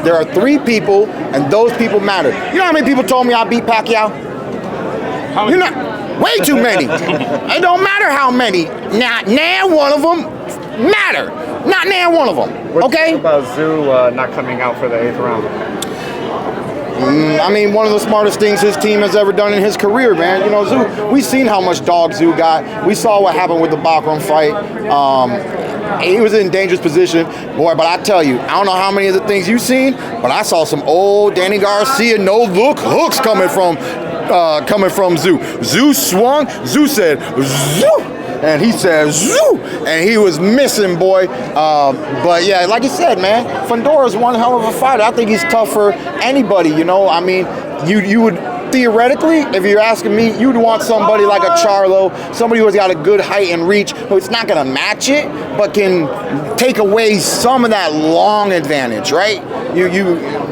There are 3 people, and those people matter. You know how many people told me I beat Pacquiao? How many? Way too many. It don't matter how many. Not one of them matter. Not one of them. Okay? What about Zoo not coming out for the 8th round? I mean, one of the smartest things his team has ever done in his career, man. You know, Zoo, we've seen how much dog Zoo got. We saw what happened with the Bachram fight. He was in a dangerous position, boy, but I tell you, I don't know how many of the things you've seen, but I saw some old Danny Garcia no-look hooks coming from Zoo. Zoo swung, Zoo said, Zoo! And he said, Zoo! And he was missing, boy. But yeah, like you said, man, Fundora's one hell of a fighter. I think he's tough for anybody, you know. I mean, you would, theoretically, if you're asking me, you'd want somebody like a Charlo, somebody who's got a good height and reach, who's not going to match it, but can take away some of that long advantage, right?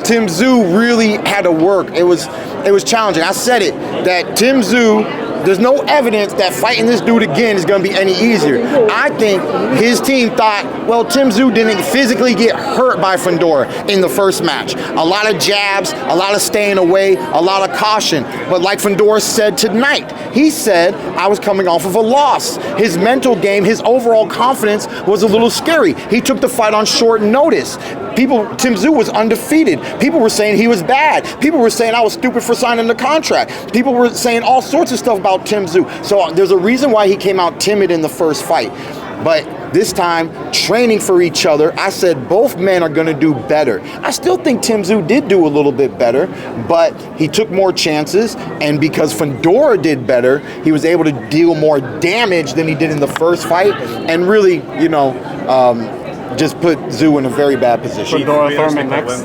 Tim Tszyu really had to work. It was challenging. I said it, that Tim Tszyu, there's no evidence that fighting this dude again is going to be any easier. I think his team thought, well, Tim Tszyu didn't physically get hurt by Fundora in the first match. A lot of jabs, a lot of staying away, a lot of caution. But like Fundora said tonight, he said, I was coming off of a loss. His mental game, his overall confidence was a little scary. He took the fight on short notice. Tim Tszyu was undefeated. People were saying he was bad. People were saying I was stupid for signing the contract. People were saying all sorts of stuff about Tim Tszyu. So there's a reason why he came out timid in the first fight. But this time, training for each other, I said both men are going to do better. I still think Tim Tszyu did do a little bit better, but he took more chances, and because Fundora did better, he was able to deal more damage than he did in the first fight, and really, you know, just put Tszyu in a very bad position. Fundora, Thurman next.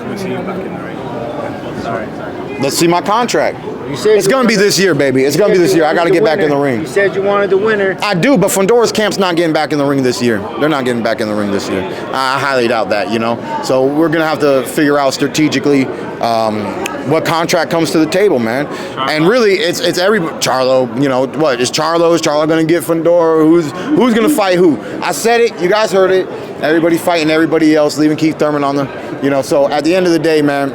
Let's see my contract. It's going to be this year, baby. It's going to be this year. I got to get back in the ring. You said you wanted the winner. I do, but Fundora's camp's not getting back in the ring this year. They're not getting back in the ring this year. I highly doubt that, you know. So we're going to have to figure out strategically what contract comes to the table, man. Charlo. And really, it's every Charlo. You know what? Is Charlo going to get Fundora? Who's going to fight who? I said it. You guys heard it. Everybody fighting everybody else, leaving Keith Thurman on the. You know. So at the end of the day, man.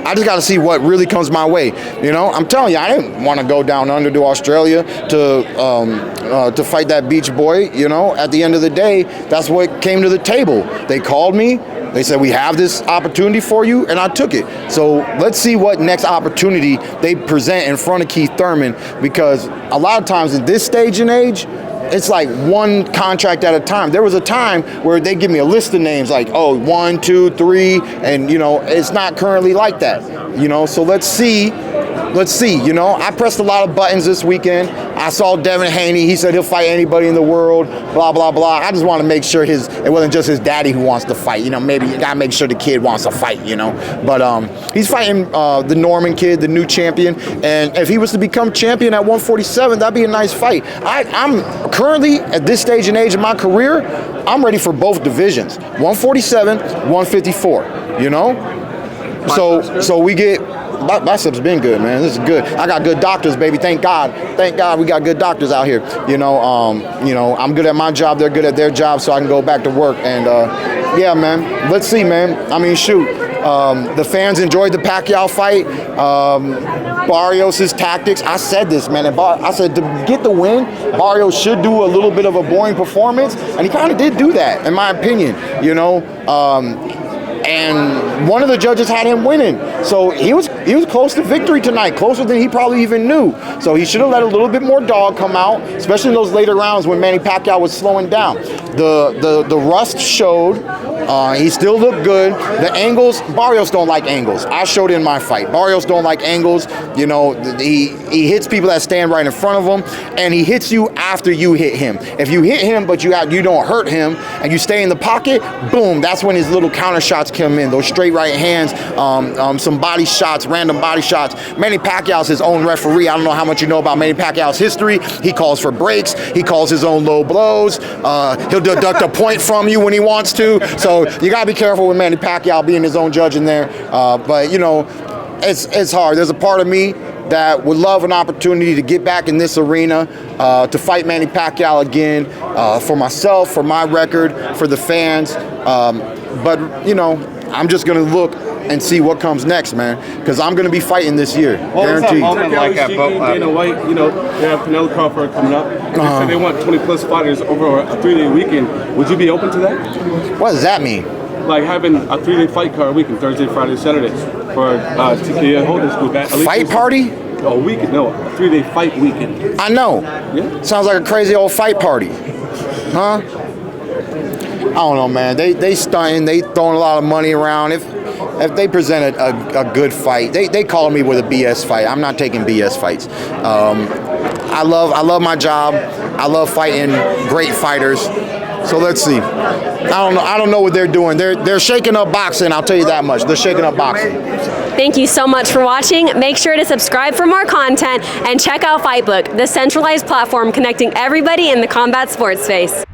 I just got to see what really comes my way. You know, I'm telling you, I didn't want to go down under to Australia to fight that beach boy. You know, at the end of the day, that's what came to the table. They called me. They said, we have this opportunity for you, and I took it. So let's see what next opportunity they present in front of Keith Thurman, because a lot of times in this stage and age, it's like one contract at a time. There was a time where they give me a list of names like, oh, 1, 2, 3, and you know, it's not currently like that. You know, so let's see. You know, I pressed a lot of buttons this weekend. I saw Devin Haney. He said he'll fight anybody in the world, blah, blah, blah. I just want to make sure it wasn't just his daddy who wants to fight. You know, maybe you got to make sure the kid wants to fight, you know. But he's fighting the Norman kid, the new champion. And if he was to become champion at 147, that'd be a nice fight. I'm currently, at this stage and age of my career, I'm ready for both divisions, 147, 154, you know. So we get... Biceps been good, man. This is good. I got good doctors, baby. Thank God we got good doctors out here. You know, I'm good at my job. They're good at their job, so I can go back to work. And yeah, man. Let's see, man. I mean, shoot. The fans enjoyed the Pacquiao fight. Barrios' tactics. I said this, man. I said to get the win, Barrios should do a little bit of a boring performance, and he kind of did do that, in my opinion. You know. And one of the judges had him winning. So he was close to victory tonight, closer than he probably even knew. So he should have let a little bit more dog come out, especially in those later rounds when Manny Pacquiao was slowing down. The rust showed. He still looked good. The angles, Barrios don't like angles. I showed in my fight. Barrios don't like angles. You know, he hits people that stand right in front of him, and he hits you after you hit him. If you hit him, but you don't hurt him, and you stay in the pocket, boom, that's when his little counter shots come in. Those straight right hands, some body shots, random body shots. Manny Pacquiao's his own referee. I don't know how much you know about Manny Pacquiao's history. He calls for breaks. He calls his own low blows. He'll deduct a point from you when he wants to. So you gotta be careful with Manny Pacquiao being his own judge in there. But you know, it's hard. There's a part of me that would love an opportunity to get back in this arena, to fight Manny Pacquiao again, for myself, for my record, for the fans. But you know, I'm just gonna look and see what comes next, man. Because I'm gonna be fighting this year, What was that guaranteed. moment like at Dana White, you know, they have Canelo Crawford coming up. They said they want 20 plus fighters over a 3-day weekend. Would you be open to that? What does that mean? Like having a 3-day fight card weekend, Thursday, Friday, Saturday, for TKA holders group. Fight party? A weekend, no, a 3-day fight weekend. I know. Yeah. Sounds like a crazy old fight party. Huh? I don't know, man. They stunting. They throwing a lot of money around. If they presented a good fight, they called me with a BS fight. I'm not taking BS fights. I love my job. I love fighting great fighters. So let's see. I don't know what they're doing. They're shaking up boxing. I'll tell you that much. They're shaking up boxing. Thank you so much for watching. Make sure to subscribe for more content and check out FightBook, the centralized platform connecting everybody in the combat sports space.